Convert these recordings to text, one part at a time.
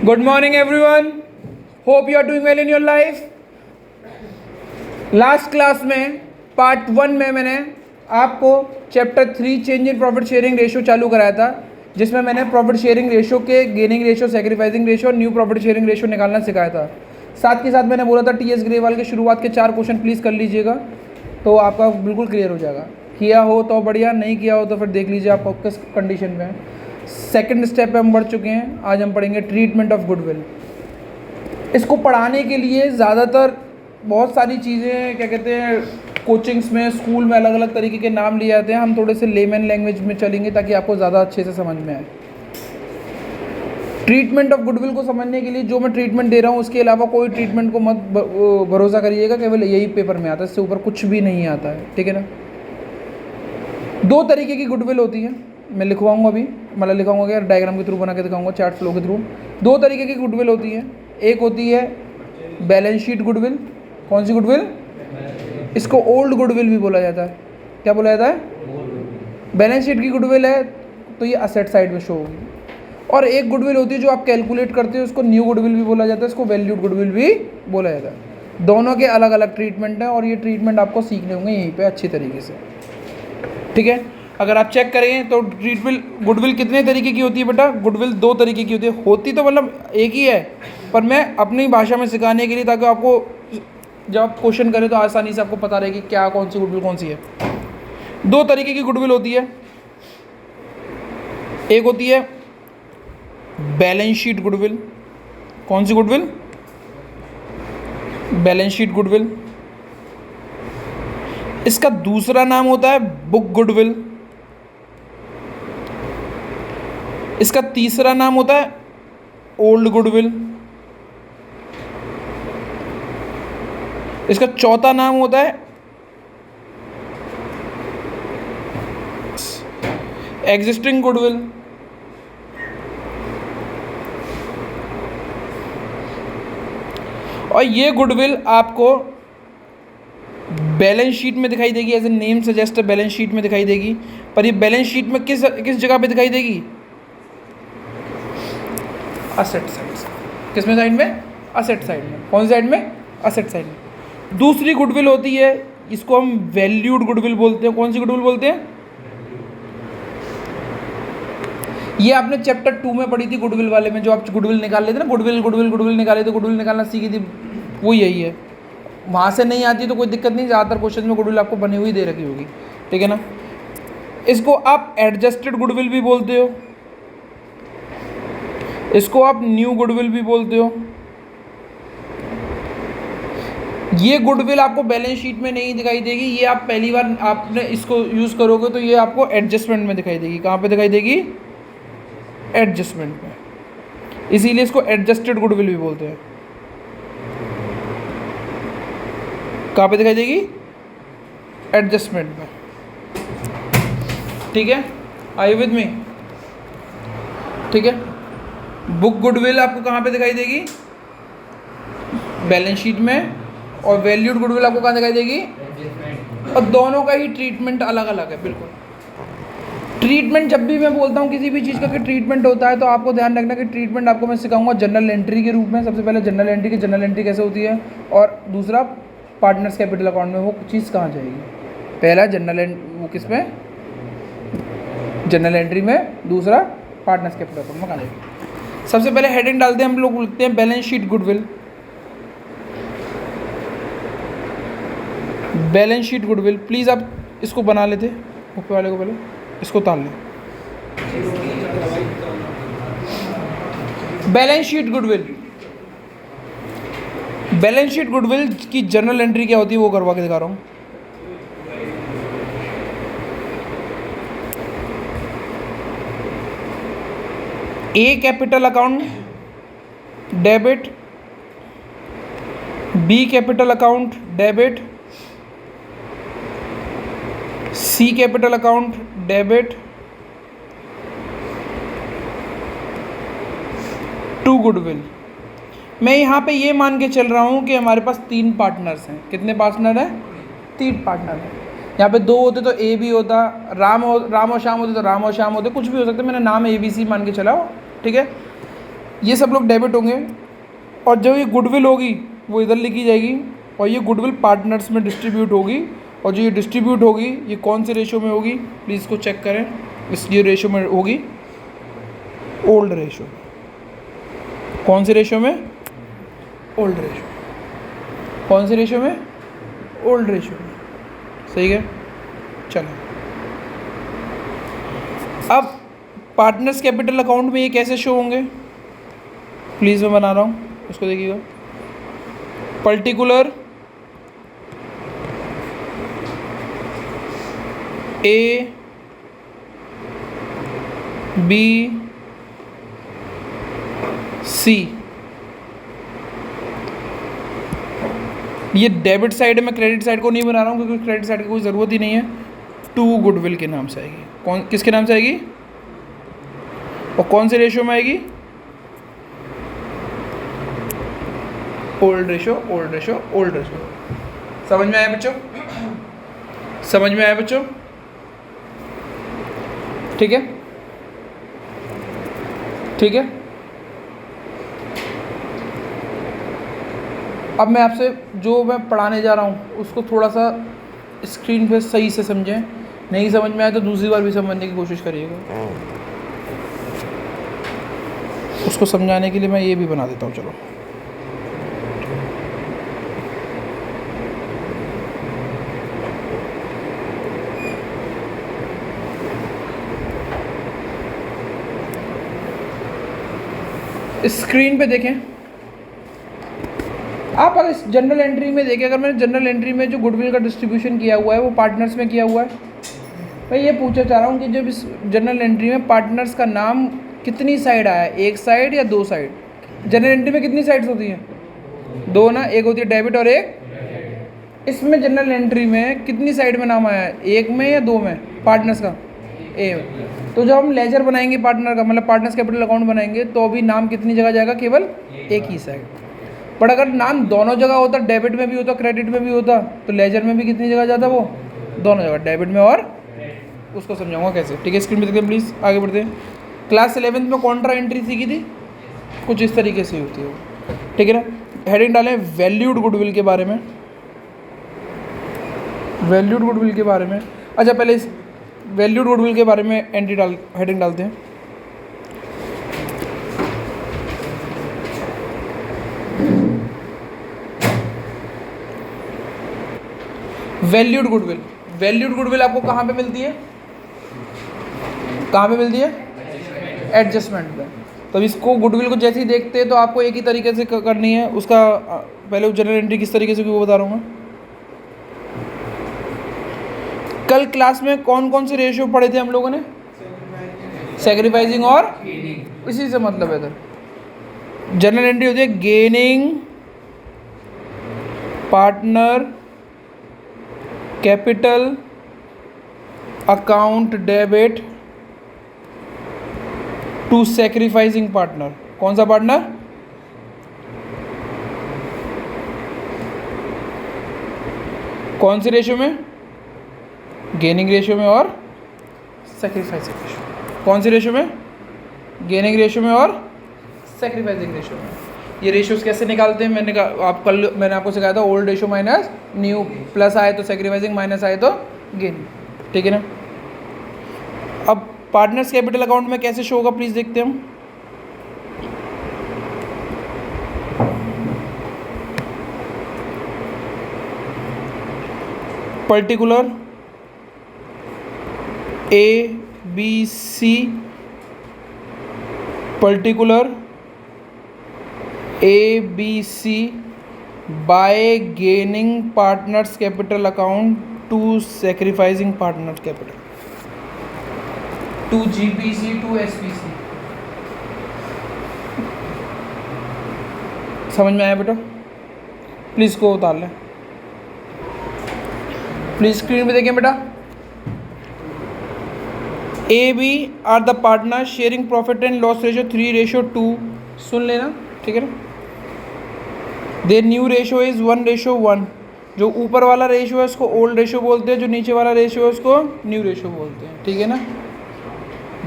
Good morning everyone. Hope you are doing well in your life. Last class में part 1 में मैंने आपको chapter 3 change in profit sharing ratio चालू कराया था, जिसमें मैंने प्रॉफिट शेयरिंग रेशियो के गेनिंग रेशियो, सैक्रिफाइसिंग रेशियो और न्यू प्रॉफिट शेयरिंग रेशियो निकालना सिखाया था। साथ के साथ मैंने बोला था टीएस ग्रेवाल के शुरुआत के 4 क्वेश्चन प्लीज़ कर लीजिएगा, तो आपका बिल्कुल क्लियर हो जाएगा। किया हो तो बढ़िया, नहीं किया हो तो फिर देख लीजिए आप किस कंडीशन में है। सेकंड स्टेप पे हम बढ़ चुके हैं। आज हम पढ़ेंगे ट्रीटमेंट ऑफ गुडविल। इसको पढ़ाने के लिए ज़्यादातर बहुत सारी चीज़ें क्या कहते हैं कोचिंग्स में, स्कूल में अलग अलग तरीके के नाम लिए जाते हैं। हम थोड़े से लेमन लैंग्वेज में चलेंगे ताकि आपको ज़्यादा अच्छे से समझ में आए। ट्रीटमेंट ऑफ गुडविल को समझने के लिए जो मैं ट्रीटमेंट दे रहा हूँ उसके अलावा कोई ट्रीटमेंट को मत भरोसा करिएगा, केवल यही पेपर में आता है, इससे ऊपर कुछ भी नहीं आता है, ठीक है ना। 2 तरीके की गुडविल होती है, मैं लिखवाऊंगा अभी, मतलब लिखाऊंगा क्या, डायग्राम के थ्रू बना के दिखाऊंगा, चार्ट फ्लो के थ्रू। 2 तरीके की गुडविल होती है। एक होती है बैलेंस शीट गुडविल। कौन सी गुडविल? इसको ओल्ड गुडविल भी बोला जाता है। क्या बोला जाता है? बैलेंस शीट की गुडविल है तो ये असेट साइड में शो होगी। और एक गुडविल होती है जो आप कैलकुलेट करते हो, उसको न्यू गुडविल भी बोला जाता है, इसको वैल्यूड गुडविल भी बोला जाता है। दोनों के अलग अलग ट्रीटमेंट हैं और ये ट्रीटमेंट आपको सीखने होंगे यहीं पे अच्छी तरीके से, ठीक है। अगर आप चेक करें तो गुडविल कितने तरीके की होती है बेटा? गुडविल 2 तरीके की होती है। होती तो मतलब एक ही है, पर मैं अपनी भाषा में सिखाने के लिए, ताकि आपको जब आप क्वेश्चन करें तो आसानी से आपको पता रहे कि क्या कौन सी गुडविल कौन सी है। 2 तरीके की गुडविल होती है। एक होती है बैलेंस शीट गुडविल। कौन सी गुडविल? Balance sheet goodwill. इसका दूसरा नाम होता है बुक गुडविल। इसका तीसरा नाम होता है ओल्ड गुडविल। इसका चौथा नाम होता है एग्जिस्टिंग गुडविल। और ये गुडविल आपको बैलेंस शीट में दिखाई देगी, as a name suggest balance sheet में दिखाई देगी। पर ये बैलेंस शीट में किस जगह पे दिखाई देगी? Asset side. किस में साइड में? असेट साइड में। कौन सी साइड में? असेट साइड में। दूसरी गुडविल होती है, इसको हम वैल्यूड गुडविल बोलते हैं। कौन सी गुडविल बोलते हैं? ये आपने चैप्टर 2 में पढ़ी थी गुडविल वाले में, जो आप गुडविल निकाल लेते ना, गुडविल निकाले थे, गुडविल निकालना सीखी थी, वो यही है। वहाँ से नहीं आती तो कोई दिक्कत नहीं, ज़्यादातर क्वेश्चन में गुडविल आपको बनी हुई दे रखी होगी, ठीक है ना। इसको आप एडजस्टेड गुडविल भी बोलते हो, इसको आप न्यू गुडविल भी बोलते हो। ये गुडविल आपको बैलेंस शीट में नहीं दिखाई देगी, ये आप पहली बार आपने इसको यूज़ करोगे तो ये आपको एडजस्टमेंट में दिखाई देगी। कहाँ पे दिखाई देगी? एडजस्टमेंट में। इसीलिए इसको एडजस्टेड गुडविल भी बोलते हैं। कहाँ पे दिखाई देगी? एडजस्टमेंट में, ठीक है। Are you with me? ठीक है। बुक गुडविल आपको कहाँ पे दिखाई देगी? बैलेंस शीट में। और वैल्यूड गुडविल आपको कहाँ दिखाई देगी? और दोनों का ही ट्रीटमेंट अलग अलग है, बिल्कुल। ट्रीटमेंट जब भी मैं बोलता हूँ किसी भी चीज़ का कि ट्रीटमेंट होता है, तो आपको ध्यान रखना कि ट्रीटमेंट आपको मैं सिखाऊंगा जनरल एंट्री के रूप में। सबसे पहले जनरल एंट्री की जनरल एंट्री कैसे होती है, और दूसरा पार्टनर्स कैपिटल अकाउंट में वो चीज़ कहाँ जाएगी। पहला वो किस में? जनरल एंट्री में। दूसरा पार्टनर्स कैपिटल अकाउंट में कहाँ जाएगी। सबसे पहले हेडिंग डालते हैं हम लोग, लिखते हैं balance sheet goodwill. Balance sheet goodwill, please आप इसको बना लेते ऊपर वाले को, पहले इसको उतार लें। Balance sheet goodwill. Balance sheet goodwill की जनरल एंट्री क्या होती है वो करवा के दिखा रहा हूँ। A capital account debit, B capital account debit, C capital account debit, to goodwill. मैं यहाँ पे ये मान के चल रहा हूँ कि हमारे पास 3 पार्टनर्स हैं। कितने पार्टनर हैं? 3 पार्टनर हैं। यहाँ पे 2 होते तो ए भी होता, राम और श्याम होते तो राम और श्याम होते, कुछ भी हो सकता है। मैंने नाम ABC मान के चलाओ, ठीक है। ये सब लोग डेबिट होंगे, और जो ये गुडविल होगी वो इधर लिखी जाएगी, और ये गुडविल पार्टनर्स में डिस्ट्रीब्यूट होगी, और जो ये डिस्ट्रीब्यूट होगी ये कौन से रेशो में होगी, प्लीज़ इसको चेक करें। इस ये रेशो में होगी ओल्ड रेशो। कौन से रेशो में? Old ratio. कौन से रेशो में? ओल्ड रेशो में। सही है। चलो अब पार्टनर्स कैपिटल अकाउंट में ये कैसे शो होंगे, प्लीज़ मैं बना रहा हूँ, उसको देखिएगा। पर्टिकुलर ए बी सी, ये डेबिट साइड है, मैं क्रेडिट साइड को नहीं बना रहा हूँ क्योंकि क्रेडिट साइड की कोई ज़रूरत ही नहीं है। टू गुडविल के नाम से आएगी। कौन किसके नाम से आएगी, और कौन से रेशियो में आएगी? Old ratio, old ratio, old ratio. समझ में आया बच्चों? समझ में आया बच्चों? ठीक है, ठीक है। अब मैं आपसे जो मैं पढ़ाने जा रहा हूँ उसको थोड़ा सा स्क्रीन पे सही से समझें, नहीं समझ में आए तो दूसरी बार भी समझने की कोशिश करिएगा। उसको समझाने के लिए मैं ये भी बना देता हूँ। चलो स्क्रीन पे देखें आप, अगर जनरल एंट्री में देखें, अगर मैंने जनरल एंट्री में जो गुडविल का डिस्ट्रीब्यूशन किया हुआ है वो पार्टनर्स में किया हुआ है। मैं ये पूछना चाह रहा हूँ कि जब इस जनरल एंट्री में पार्टनर्स का नाम कितनी साइड आया है, एक साइड या दो साइड? जनरल एंट्री में कितनी साइड्स होती हैं? दो ना, एक होती है डेबिट और एक। इसमें जनरल एंट्री में कितनी साइड में नाम आया है, एक में या दो में? पार्टनर्स का ए में। तो जब हम लेजर बनाएंगे पार्टनर का, मतलब पार्टनर्स कैपिटल अकाउंट बनाएंगे, तो भी नाम कितनी जगह जाएगा? केवल एक ही साइड। पर अगर नाम दोनों जगह होता, डेबिट में भी होता क्रेडिट में भी होता, तो लेजर में भी कितनी जगह जाता? वो दोनों जगह, डेबिट में और उसको समझाऊंगा कैसे। ठीक है, स्क्रीन पे देखते हैं, प्लीज़ आगे बढ़ते हैं। क्लास 11th में कॉन्ट्रा एंट्री सीखी थी, कुछ इस तरीके से होती है वो। ठीक है ना। हेडिंग डालें वैल्यूड गुडविल के बारे में, वैल्यूड गुडविल के बारे में। अच्छा, पहले इस वैल्यूड गुडविल के बारे में हेडिंग डालते हैं। वैल्यूड गुडविल, वैल्यूड गुडविल आपको कहाँ पे मिलती है? कहाँ पे मिलती है? एडजस्टमेंट में। तो इसको गुडविल को जैसे ही देखते हैं तो आपको एक ही तरीके से करनी है। उसका पहले जनरल एंट्री किस तरीके से की वो बता रहा हूँ मैं। कल क्लास में कौन कौन से रेशियो पढ़े थे हम लोगों ने? सैक्रिफाइसिंग और इसी से मतलब है इधर जनरल एंट्री होती है gaining partner capital account debit to sacrificing partner. कौन सा पार्टनर? कौन से रेशियो में? गेनिंग रेशियो में और सैक्रिफाइसिंग रेशियो। कौन से रेशियो में? गेनिंग रेशियो में और सैक्रिफाइसिंग रेशियो में। ये रेशियोज कैसे निकालते हैं मैंने आपको सिखाया था, old ratio minus new, plus आए तो सैक्रिफाइसिंग, माइनस आए तो गेनिंग। ठीक है ना। अब पार्टनर्स कैपिटल अकाउंट में कैसे शो होगा प्लीज़ देखते हैं हम। Particular A B C, particular A B C by gaining partners capital account to sacrificing partners capital, to GPC to SPC. समझ में आया बेटा? प्लीज़ को उतार लें, प्लीज स्क्रीन पे देखें बेटा। A B are the partner sharing profit and loss ratio 3:2। सुन लेना, ठीक है ना। Their new ratio is 1:1। जो ऊपर वाला रेशियो है उसको ओल्ड रेशियो बोलते हैं, जो नीचे वाला रेशियो है उसको न्यू रेशियो बोलते हैं, ठीक है ना।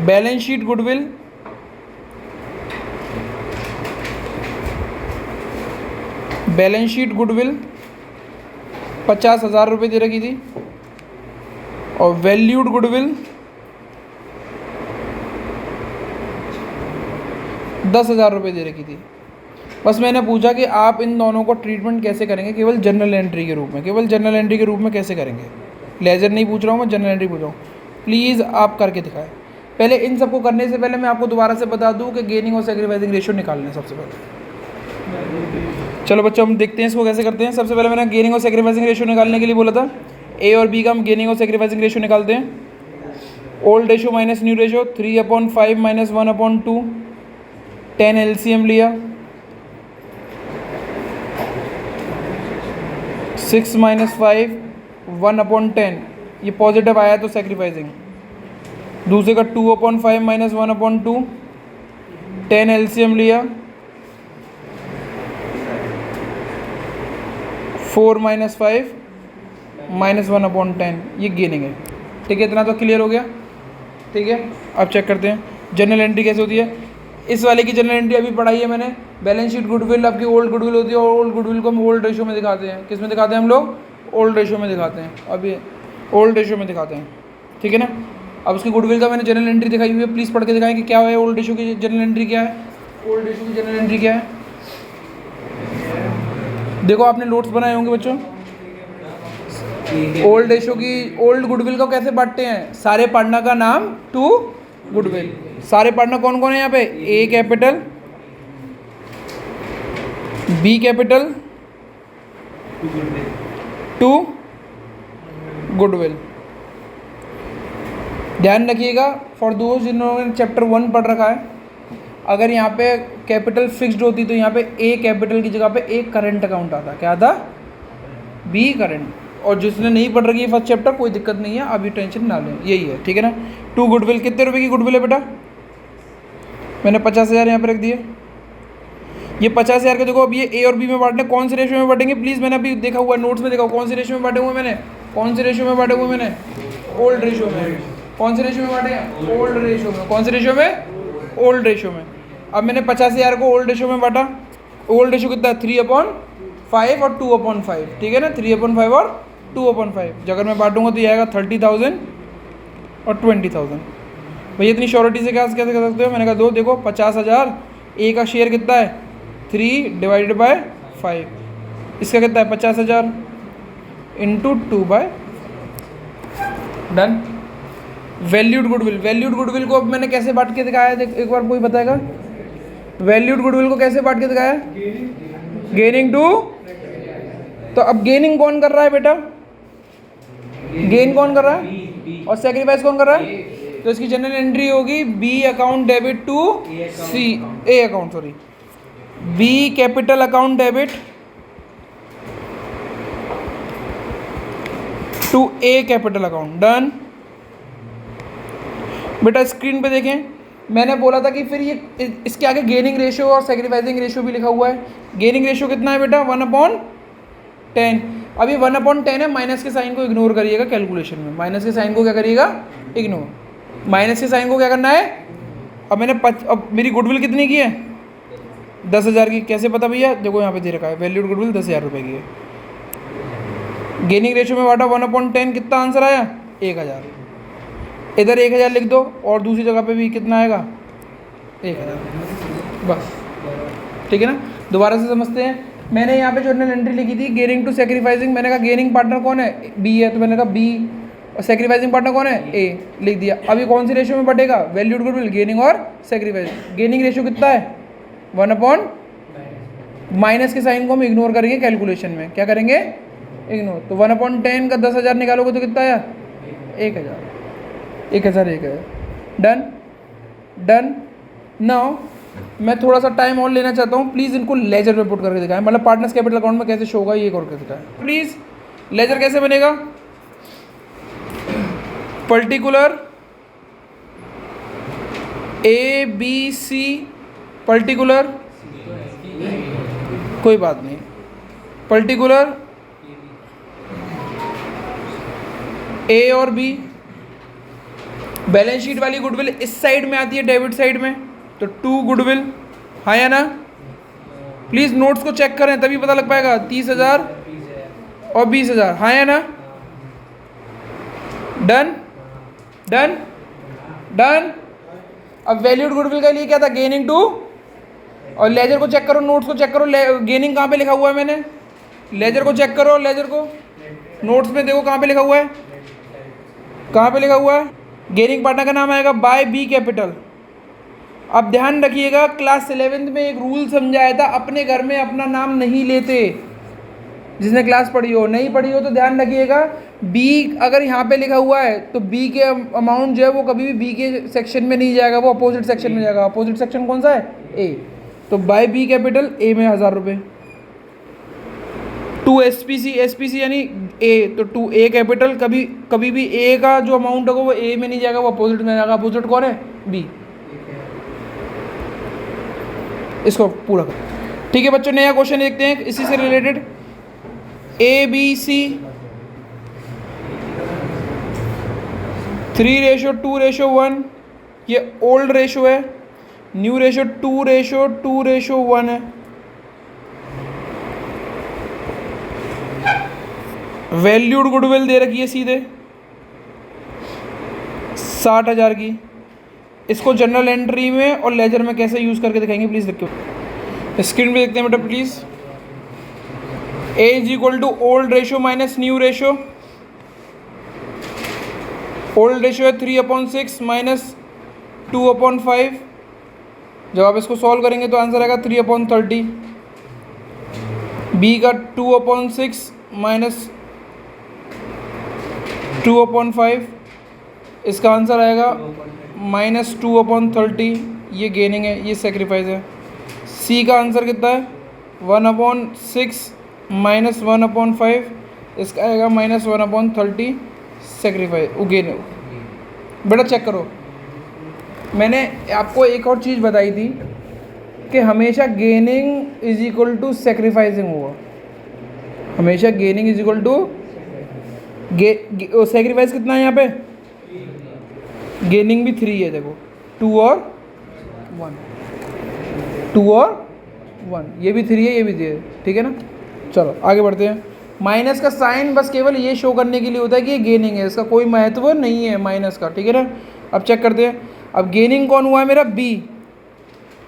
Balance sheet goodwill balance sheet goodwill 50,000 रुपये दे रखी थी और वैल्यूड गुडविल 10,000 रुपये दे रखी थी। बस मैंने पूछा कि आप इन दोनों को ट्रीटमेंट कैसे करेंगे, केवल जनरल एंट्री के रूप में, केवल जनरल एंट्री के रूप में कैसे करेंगे। लेजर नहीं पूछ रहा हूँ मैं, जनरल एंट्री पूछ रहा हूँ। प्लीज़ आप करके दिखाएं। पहले इन सबको करने से पहले मैं आपको दोबारा से बता दूँ कि गेनिंग और सेक्रीफाइसिंग रेशियो निकालने सबसे पहले। चलो बच्चों हम देखते हैं इसको कैसे करते हैं। सबसे पहले मैंने गेनिंग और सेक्रीफाइसिंग रेशियो निकालने के लिए बोला था, ए और बी का हम गेनिंग और सेक्रीफाइसिंग रेशियो निकालते हैं। Old ratio minus new ratio 3/5 minus 1/2, 10 LCM लिया, 6 माइनस 5 1/10, ये पॉजिटिव आया तो सेक्रीफाइसिंग। दूसरे का 2/5 माइनस 1/2, 10 LCM लिया, 4 माइनस 5 माइनस 1/10, ये गेनिंग है। ठीक है, इतना तो क्लियर हो गया। ठीक है, अब चेक करते हैं जनरल एंट्री कैसे होती है। इस वाले की जनरल एंट्री अभी पढ़ाई है मैंने। बैलेंस शीट गुडविल आपकी ओल्ड गुडविल होती है और ओल्ड गुडविल को हम ओल्ड रेशियो में दिखाते हैं। किस में दिखाते हैं हम लोग? ओल्ड रेशियो में दिखाते हैं। अभी ओल्ड रेशियो में दिखाते हैं। ठीक है ना। अब उसकी गुडविल का मैंने जनरल एंट्री दिखाई हुई है, प्लीज़ पढ़ के दिखाएं कि क्या है ओल्ड रेशियो की जनरल एंट्री क्या है। ओल्ड रेशियो की जनरल एंट्री क्या है? देखो आपने नोट्स बनाए होंगे बच्चों। ओल्ड रेशियो की ओल्ड गुडविल को कैसे बांटते हैं? सारे पार्टनर का नाम टू गुडविल। सारे पार्टनर कौन कौन है यहाँ पे? A capital, B capital, to goodwill. ध्यान रखिएगा फॉर दोस्त जिन्होंने चैप्टर 1 पढ़ रखा है, अगर यहाँ पे कैपिटल फिक्स्ड होती तो यहाँ पे ए कैपिटल की जगह पे ए करंट अकाउंट आता। क्या आता? B current. और जिसने नहीं पढ़ रखी है फर्स्ट चैप्टर, कोई दिक्कत नहीं है, अभी टेंशन ना लें, यही है। ठीक है ना। टू गुडविल कितने रुपए की गुडविल है बेटा? मैंने 50,000 यहाँ पे रख दिए। ये 50,000 के देखो, अब ये ए और बी में बांटने, कौन से रेशियो में बांटेंगे प्लीज़? मैंने अभी देखा हुआ नोट्स में, देखा कौन से रेशियो में बांटे हुए मैंने, कौन से रेशियो में बांटे हुए मैंने? ओल्ड रेशियो में। कौन से रेशियो में बांटे हैं? ओल्ड रेशियो में। कौन से रेशियो में? ओल्ड रेशियो में। अब मैंने 50,000 को ओल्ड रेशियो में बांटा। ओल्ड रेशियो कितना है? 3/5 और 2/5। ठीक है ना, 3/5 और 2/5। अगर मैं बांटूंगा तो ये आएगा 30,000 और 20,000। भैया इतनी श्योरिटी से कैसे कर सकते हो? मैंने कहा दो, देखो 50,000, ए का शेयर कितना है? 3/5। इसका कितना है? 50,000 into 2/। Done. Valued goodwill, valued goodwill को अब मैंने कैसे बांट के दिखाया है? एक बार कोई बताएगा वैल्यूड गुडविल को कैसे बांट के दिखाया? Gaining to. तो अब गेनिंग कौन कर रहा है बेटा? गेन कौन कर रहा है और सेक्रीफाइस कौन कर रहा है? तो इसकी जनरल एंट्री होगी B account debit to C, A account, sorry, B capital account debit to A capital account. Done. बेटा स्क्रीन पे देखें, मैंने बोला था कि फिर ये इसके आगे गेनिंग रेशियो और सेक्रीफाइसिंग रेशियो भी लिखा हुआ है। गेनिंग रेशियो कितना है बेटा? 1/10। अभी 1/10 है, माइनस के साइन को इग्नोर करिएगा कैलकुलेशन में। माइनस के साइन को क्या करिएगा? इग्नोर। माइनस के साइन को क्या करना है? अब मैंने अब मेरी गुडविल कितनी की है? 10,000 की। कैसे पता भैया? देखो यहाँ पे दे रखा है वैल्यूड गुडविल 10,000 रुपये की है। गेनिंग रेशियो में बांटा 1/10, कितना आंसर आया? 1,000। इधर 1,000 लिख दो और दूसरी जगह पे भी कितना आएगा? 1,000। बस ठीक है ना। दोबारा से समझते हैं। मैंने यहाँ पे जनरल एंट्री लिखी थी गेनिंग टू सेक्रीफाइसिंग। मैंने कहा गेनिंग पार्टनर कौन है? बी है, तो मैंने कहा बी। और सेक्रीफाइसिंग पार्टनर कौन है? ए, लिख दिया। अभी कौन सी रेशियो में बढ़ेगा? वैल्यूड गुडविल, गेनिंग और सेक्रीफाइसिंग। गेनिंग रेशियो कितना है? 1/। माइनस के साइन को हम इग्नोर करेंगे कैलकुलेशन में। क्या करेंगे? इग्नोर। तो 1/10 का 10,000 निकालोगे तो कितना आया? 1,000। 1,000। डन। डन। नाउ मैं थोड़ा सा टाइम और लेना चाहता हूँ, प्लीज़ इनको लेजर पे पुट करके दिखाएं। मतलब पार्टनर्स कैपिटल अकाउंट में कैसे शो होगा ये करके दिखाएं प्लीज़। लेजर कैसे बनेगा? Particular A B C, particular, कोई बात नहीं, पर्टिकुलर ए और बी। बैलेंस शीट वाली गुडविल इस साइड में आती है, डेबिट साइड में, तो टू गुडविल, हाँ या ना? प्लीज़ नोट्स को चेक करें तभी पता लग पाएगा। 30,000 और 20,000, हाँ है ना? Done done done. अब वैल्यूड गुडविल के लिए क्या था? Gaining to. और लेजर को चेक करो, नोट्स को चेक करो, गेनिंग कहाँ पे लिखा हुआ है मैंने? लेजर को चेक करो, लेजर को नोट्स में देखो कहाँ पे लिखा हुआ है, कहाँ पे लिखा हुआ है? गेनिंग पार्टनर का नाम आएगा बाय बी कैपिटल। अब ध्यान रखिएगा, क्लास 11th में एक रूल समझाया था, अपने घर में अपना नाम नहीं लेते। जिसने क्लास पढ़ी हो, नहीं पढ़ी हो तो ध्यान रखिएगा, बी अगर यहाँ पे लिखा हुआ है तो बी के अमाउंट जो है वो कभी भी बी के सेक्शन में नहीं जाएगा, वो अपोजिट सेक्शन में जाएगा। अपोजिट सेक्शन कौन सा है? ए। तो बाय बी कैपिटल, ए में 1,000 रुपये। टू एसपीसी, एसपीसी यानी ए, तो टू ए कैपिटल, कभी भी ए का जो अमाउंट होगा वो ए में नहीं जाएगा, वो अपोजिट में जाएगा। अपोजिट कौन है? बी। इसको पूरा कर। ठीक है बच्चों, नया क्वेश्चन देखते हैं इसी से रिलेटेड। ए बी सी 3:2:1, ये ओल्ड रेशो है। न्यू रेशो 2:2:1 है। वैल्यूड गुडविल दे रखी है सीधे 60,000 की। इसको जनरल एंट्री में और लेजर में कैसे यूज़ करके दिखाएंगे प्लीज़ देखो, स्क्रीन पे देखते हैं बेटा please. A is equal to old ratio minus new ratio. Old ratio है 3/6 माइनस 2/5। जब आप इसको सॉल्व करेंगे तो आंसर आएगा 3/30। बी का 2/6 माइनस 2/5, इसका आंसर आएगा -2/30। ये गेनिंग है, ये सेक्रीफाइस है। सी का आंसर कितना है? 1/6 माइनस 1/5, इसका आएगा -1/30 सेक्रीफाइस, वो गेन। बेटा चेक करो, मैंने आपको एक और चीज़ बताई थी कि हमेशा gaining is equal to sacrificing होगा। हमेशा gaining is equal to sacrifice कितना है यहाँ पे? गेनिंग भी 3 है, देखो 2 और 1, 2 और 1, ये भी 3 है, ये भी 3 है, ठीक है ना? चलो आगे बढ़ते हैं। माइनस का साइन बस केवल ये शो करने के लिए होता है कि ये गेनिंग है, इसका कोई महत्व नहीं है माइनस का, ठीक है ना? अब चेक करते हैं। अब गेनिंग कौन हुआ है मेरा? बी।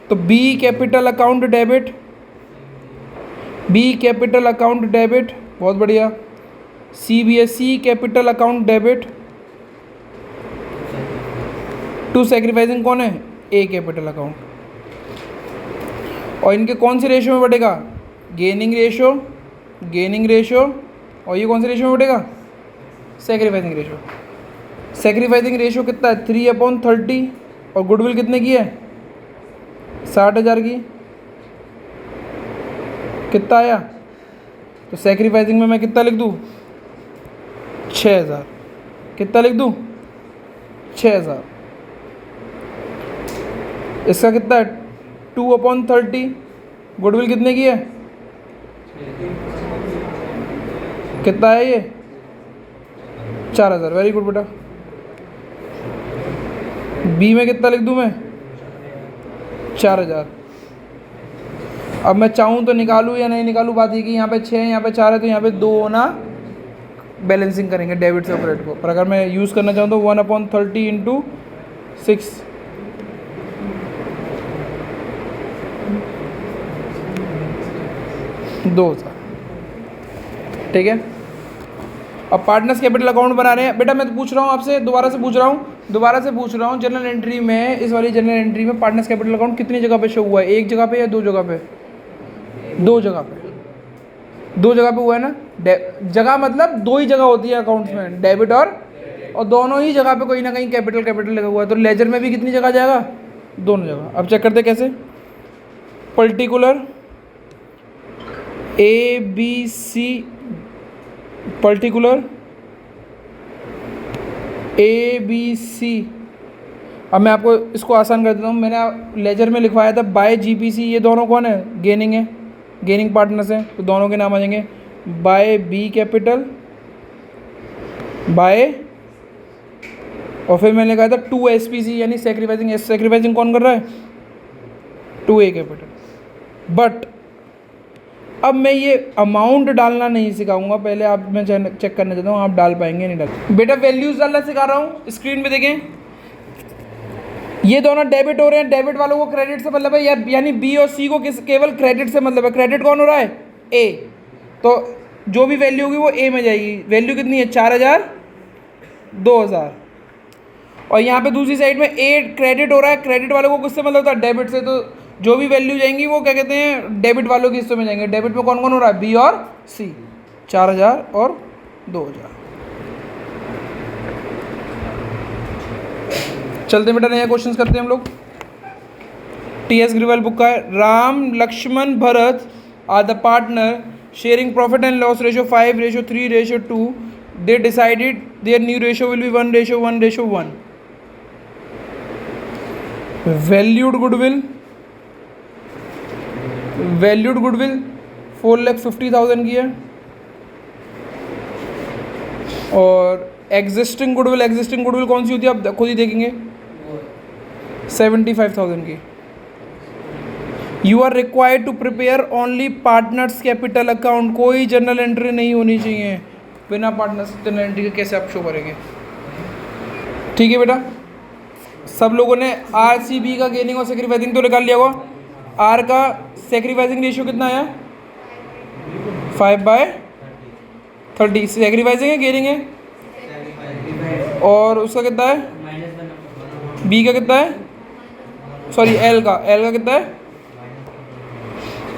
तो B capital account debit, B capital account debit, बहुत बढ़िया। सी भी है, C capital account debit. To sacrificing कौन है? A capital account. और इनके कौन से रेशो में बढ़ेगा? गेनिंग रेशो, गेनिंग रेशो, और ये कौन से रेशो में बढ़ेगा? Sacrificing ratio. सेक्रीफाइसिंग रेशो कितना है? 3/30। और गुडविल कितने की है? 60,000 की। कितना आया? तो सेक्रीफाइसिंग में मैं कितना लिख दूँ? 6,000। कितना लिख दूँ? 6,000। इसका कितना है? 2/30। गुडविल कितने की है? कितना है ये? 4,000। वेरी गुड बेटा। बी में कितना लिख दूँ मैं? 4,000। अब मैं चाहूँ तो निकालूँ या नहीं निकालूँ, बात ये कि यहाँ पे 6 है, यहाँ पे 4 है, तो यहाँ पे 2 ना बैलेंसिंग करेंगे डेबिट से क्रेडिट को। पर अगर मैं यूज़ करना चाहूँ तो 1/30 इंटू 6, 2,000, ठीक है? अब पार्टनर्स कैपिटल अकाउंट बना रहे हैं। बेटा मैं तो पूछ रहा हूँ आपसे, दोबारा से पूछ रहा हूँ, जनरल एंट्री में, इस वाली जनरल एंट्री में पार्टनर्स कैपिटल अकाउंट कितनी जगह पे शो हुआ है? एक जगह पे या दो जगह पे? दो जगह पे हुआ है ना? जगह मतलब दो ही जगह होती है अकाउंट्स में, डेबिट और दोनों ही जगह पे कोई ना कहीं कैपिटल लगा हुआ है। तो लेजर में भी कितनी जगह जाएगा? दोनों जगह। अब चेक करते कैसे। Particular A B C, particular A B C. अब मैं आपको इसको आसान कर देता हूँ। मैंने लेजर में लिखवाया था बाय जीपीसी, ये दोनों कौन है? गेनिंग है, गेनिंग पार्टनर्स हैं, तो दोनों के नाम आ जाएंगे बाय बी कैपिटल, बाय, और फिर मैंने लिखा था 2 एसपीसी यानी सेक्रीफाइसिंग। सेक्रीफाइसिंग कौन कर रहा है? 2 ए कैपिटल। बट अब मैं ये अमाउंट डालना नहीं सिखाऊंगा, पहले आप, मैं चेक करना चाहता हूँ आप डाल पाएंगे नहीं डाल। बेटा वैल्यूज़ डालना सिखा रहा हूँ, स्क्रीन पे देखें, ये दोनों डेबिट हो रहे हैं, डेबिट वालों को क्रेडिट से मतलब है, यानी बी और सी को केवल क्रेडिट से मतलब है। क्रेडिट कौन हो रहा है? ए। तो जो भी वैल्यू होगी वो ए में जाएगी। वैल्यू कितनी है? 4000, 2000। और यहाँ पे दूसरी साइड में ए क्रेडिट हो रहा है, क्रेडिट वालों को किससे मतलब होता है? डेबिट से। तो जो भी वैल्यू जाएंगी वो क्या कहते हैं? डेबिट वालों के हिस्से में जाएंगे। डेबिट में कौन कौन हो रहा है? बी और सी। 4000 और 2000। चलते बेटा नया क्वेश्चन करते हैं हम लोग। टी.एस. ग्रिवाल बुक का है। Ram, Lakshman, Bharat are the partner sharing profit and loss ratio 5:3:2। They decided their new ratio will be 1:1:1। Valued goodwill 4,50,000 की है। और एग्जिस्टिंग गुडविल कौन सी होती है आप खुद ही देखेंगे, 75,000 की। You are required to prepare only partners capital account. कोई जर्नल एंट्री नहीं होनी चाहिए। बिना पार्टनर्स जर्नल एंट्री के कैसे आप शो करेंगे? ठीक है बेटा, सब लोगों ने आर सी बी का गेनिंग और सेक्रीफाइसिंग तो निकाल लिया होगा। आर का सेक्रीफाइसिंग रेशियो कितना आया? 5/30। सेक्रीफाइसिंग है गेनिंग है? और उसका कितना है? बी का कितना है? सॉरी एल का कितना है?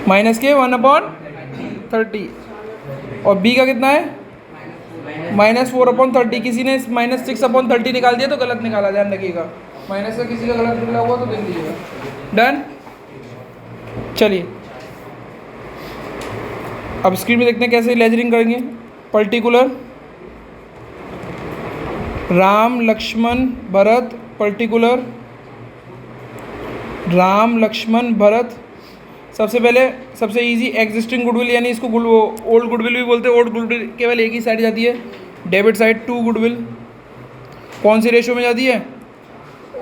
माइनस के 1/30। और बी का कितना है? -4/30। किसी ने -6/30 निकाल दिया तो गलत निकाला, ध्यान रखिएगा। माइनस का किसी का गलत निकला हुआ तो देख लीजिएगा। डन। चलिए अब स्क्रीन में देखते हैं कैसे लेजरिंग करेंगे। पर्टिकुलर राम, लक्ष्मण, भरत। पर्टिकुलर राम, लक्ष्मण, भरत। सबसे पहले सबसे इजी एग्जिस्टिंग गुडविल, यानी इसको ओल्ड गुडविल भी बोलते हैं। ओल्ड गुडविल केवल एक ही साइड जाती है, डेबिट साइड टू गुडविल। कौन सी रेशो में जाती है?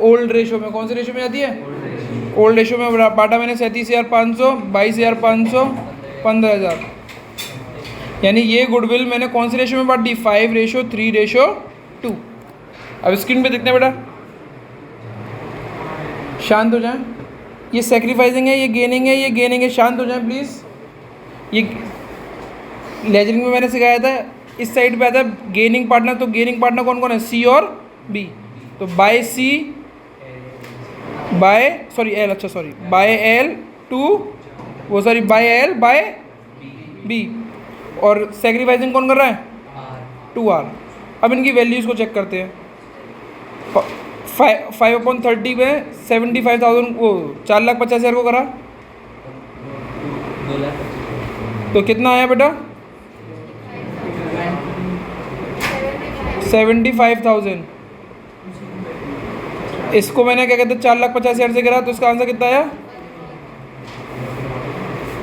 ओल्ड रेशो में। कौन सी रेशो में जाती है? ओल्ड रेशो में। बांटा मैंने 37,500, 22,500, 15,000। यानी ये गुडविल मैंने कौन सी रेशो में बांट दी? 5:3:2। अब स्क्रीन पे देखते हैं बेटा, शांत हो जाएं। ये सेक्रीफाइसिंग है, ये गेनिंग है, ये गेनिंग है। शांत हो जाएं प्लीज़। ये लेजरिंग में मैंने सिखाया था, इस साइड पे आता है गेनिंग पार्टनर। तो गेनिंग पार्टनर कौन कौन है? सी और बी। तो बाय सी बाय एल, अच्छा सॉरी, बाय एल टू वो sorry by L by B. और सेक्रीफाइसिंग कौन कर रहा है? 2R। अब इनकी वैल्यूज़ को चेक करते हैं। 5/30 में 75,000 वो 4,50,000 को करा तो कितना आया बेटा? 75,000। इसको मैंने क्या कहते हैं 4,50,000 से करा, तो इसका आंसर कितना आया?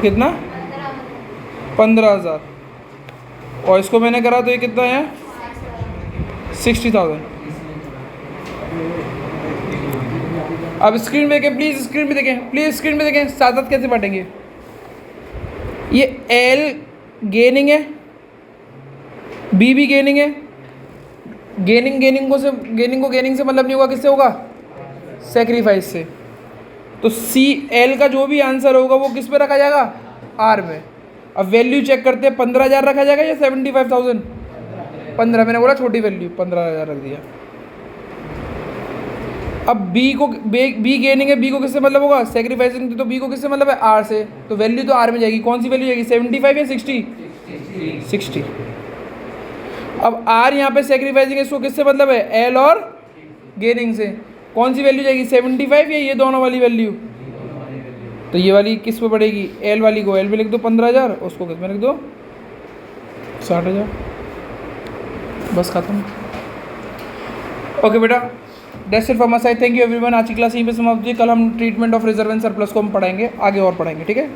कितना? 15,000। और इसको मैंने करा तो ये कितना आया? 60,000। अब स्क्रीन पे देखें प्लीज़, स्क्रीन पे देखें प्लीज़, स्क्रीन पे देखें। साथ साथ कैसे बांटेंगे? ये एल गेनिंग है, बी भी गेनिंग है। गेनिंग को गेनिंग से मतलब नहीं होगा, किससे होगा? सेक्रीफाइस से। तो सी एल का जो भी आंसर होगा वो किस पे रखा जाएगा? आर में। अब वैल्यू चेक करते हैं, 15,000 रखा जाएगा या 75,000? 15, मैंने बोला छोटी वैल्यू, 15,000 रख दिया। अब बी गेनिंग है, बी को किससे मतलब होगा? सेक्रीफाइसिंग। तो बी को किससे मतलब है? आर से। तो वैल्यू तो आर में जाएगी। कौन सी वैल्यू जाएगी? 75 या 60? अब आर यहाँ पे सेक्रीफाइसिंग, इसको किससे मतलब है? एल और गेनिंग से। कौन सी वैल्यू जाएगी? 75 या ये दोनों वाली वैल्यू? तो ये वाली किस पे पड़ेगी? एल वाली को एल पे लिख दो 15,000, उसको किस में लिख दो? 60,000। बस खत्म। ओके बेटा, that's it from my side. Thank you everyone. आज की क्लास यहीं पे समाप्त हुई। कल हम treatment of reserve and surplus को हम पढ़ाएंगे, आगे और पढ़ाएंगे, ठीक है।